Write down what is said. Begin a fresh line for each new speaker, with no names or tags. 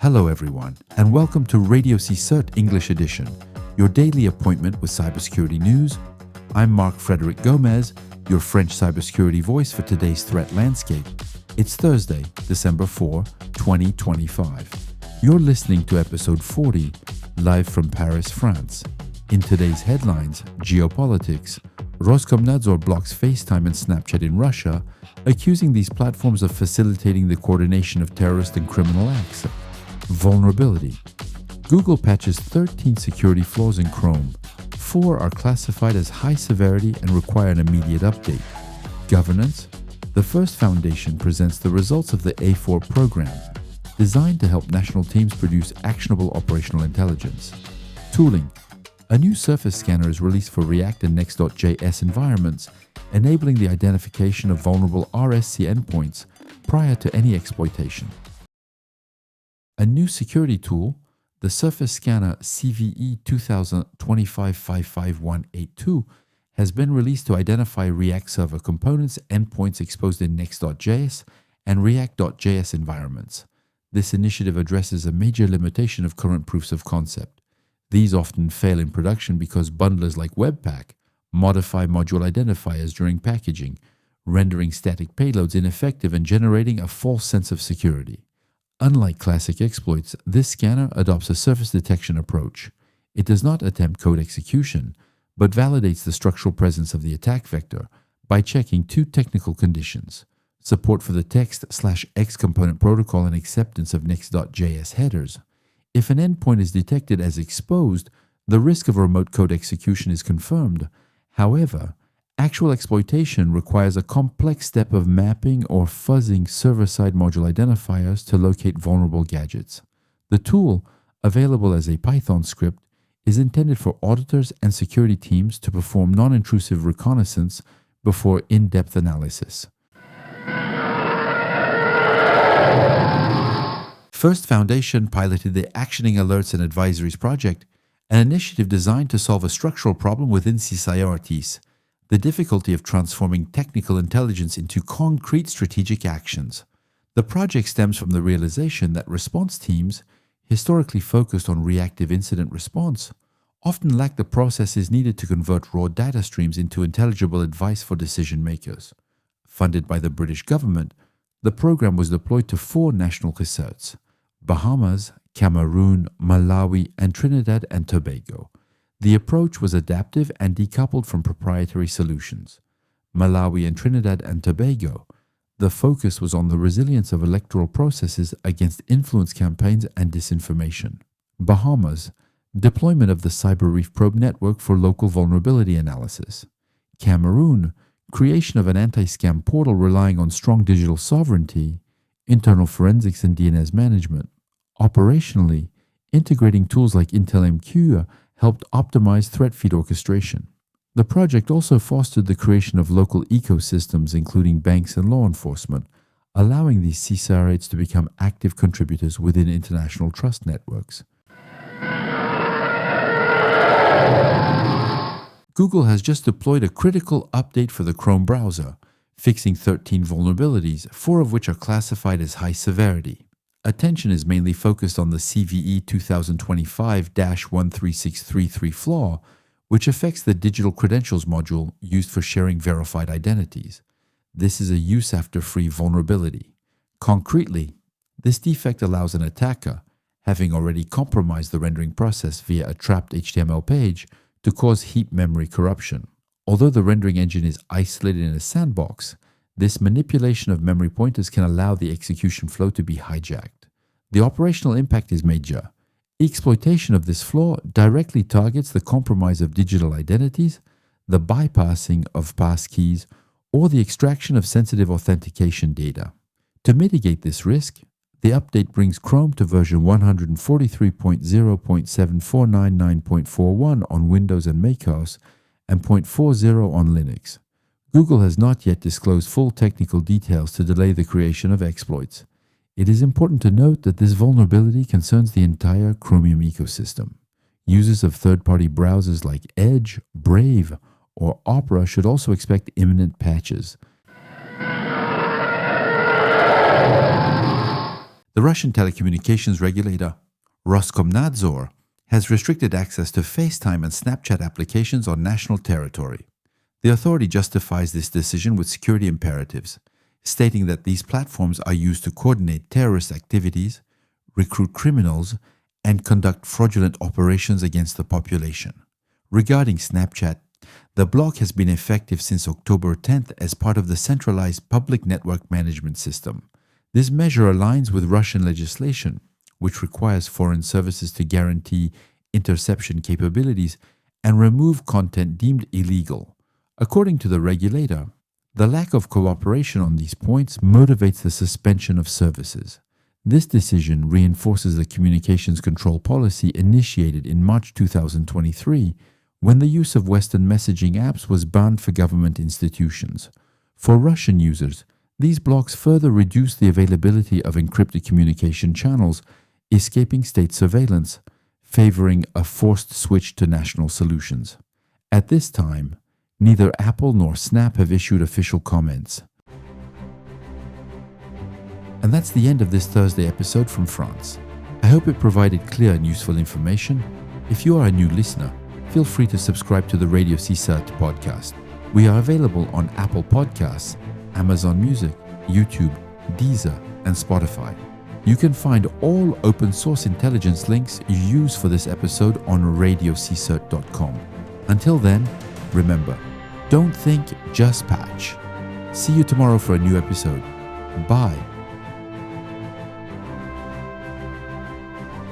Hello everyone, and welcome to RadioCSIRT English Edition, your daily appointment with cybersecurity news. I'm Mark Frederick Gomez, your French cybersecurity voice for today's threat landscape. It's Thursday, December 4, 2025. You're listening to episode 40, live from Paris, France. In today's headlines, geopolitics, Roskomnadzor blocks FaceTime and Snapchat in Russia, accusing these platforms of facilitating the coordination of terrorist and criminal acts. Vulnerability. Google patches 13 security flaws in Chrome. 4 are classified as high severity and require an immediate update. Governance. The first Fondation presents the results of the A4 program, designed to help national teams produce actionable operational intelligence. Tooling. A new surface scanner is released for React and Next.js environments, enabling the identification of vulnerable RSC endpoints prior to any exploitation. A new security tool, the Surface Scanner CVE 2025-55182, has been released to identify React Server components endpoints exposed in Next.js and React.js environments. This initiative addresses a major limitation of current proofs of concept. These often fail in production because bundlers like Webpack modify module identifiers during packaging, rendering static payloads ineffective and generating a false sense of security. Unlike classic exploits, this scanner adopts a surface detection approach. It does not attempt code execution, but validates the structural presence of the attack vector by checking 2 technical conditions: support for the text/X component protocol and acceptance of Next.js headers. If an endpoint is detected as exposed, the risk of remote code execution is confirmed. However, actual exploitation requires a complex step of mapping or fuzzing server-side module identifiers to locate vulnerable gadgets. The tool, available as a Python script, is intended for auditors and security teams to perform non-intrusive reconnaissance before in-depth analysis. First Fondation piloted the Actioning Alerts and Advisories project, an initiative designed to solve a structural problem within CSIRTs, the difficulty of transforming technical intelligence into concrete strategic actions. The project stems from the realization that response teams, historically focused on reactive incident response, often lack the processes needed to convert raw data streams into intelligible advice for decision makers. Funded by the British government, the program was deployed to 4 national CSIRTs: Bahamas, Cameroon, Malawi, and Trinidad and Tobago. The approach was adaptive and decoupled from proprietary solutions. Malawi and Trinidad and Tobago, the focus was on the resilience of electoral processes against influence campaigns and disinformation. Bahamas, deployment of the CyberReef probe network for local vulnerability analysis. Cameroon, creation of an anti-scam portal relying on strong digital sovereignty, internal forensics and DNS management. Operationally, integrating tools like IntelMQ helped optimize threat feed orchestration. The project also fostered the creation of local ecosystems, including banks and law enforcement, allowing these CSIRTs to become active contributors within international trust networks. Google has just deployed a critical update for the Chrome browser, fixing 13 vulnerabilities, 4 of which are classified as high severity. Attention is mainly focused on the CVE 2025-13633 flaw, which affects the digital credentials module used for sharing verified identities. This is a use-after-free vulnerability. Concretely, this defect allows an attacker, having already compromised the rendering process via a trapped HTML page, to cause heap memory corruption. Although the rendering engine is isolated in a sandbox, this manipulation of memory pointers can allow the execution flow to be hijacked. The operational impact is major. Exploitation of this flaw directly targets the compromise of digital identities, the bypassing of passkeys, or the extraction of sensitive authentication data. To mitigate this risk, the update brings Chrome to version 143.0.7499.41 on Windows and macOS and 0.40 on Linux. Google has not yet disclosed full technical details to delay the creation of exploits. It is important to note that this vulnerability concerns the entire Chromium ecosystem. Users of third-party browsers like Edge, Brave, or Opera should also expect imminent patches. The Russian telecommunications regulator, Roskomnadzor, has restricted access to FaceTime and Snapchat applications on national territory. The authority justifies this decision with security imperatives, stating that these platforms are used to coordinate terrorist activities, recruit criminals, and conduct fraudulent operations against the population. Regarding Snapchat, the block has been effective since October 10th as part of the centralized public network management system. This measure aligns with Russian legislation, which requires foreign services to guarantee interception capabilities and remove content deemed illegal. According to the regulator, the lack of cooperation on these points motivates the suspension of services. This decision reinforces the communications control policy initiated in March 2023 when the use of Western messaging apps was banned for government institutions. For Russian users, these blocks further reduce the availability of encrypted communication channels, escaping state surveillance, favoring a forced switch to national solutions. At this time, neither Apple nor Snap have issued official comments. And that's the end of this Thursday episode from France. I hope it provided clear and useful information. If you are a new listener, feel free to subscribe to the RadioCSIRT podcast. We are available on Apple Podcasts, Amazon Music, YouTube, Deezer, and Spotify. You can find all open source intelligence links used for this episode on RadioCSIRT.com. Until then, remember, don't think, just patch. See you tomorrow for a new episode. Bye.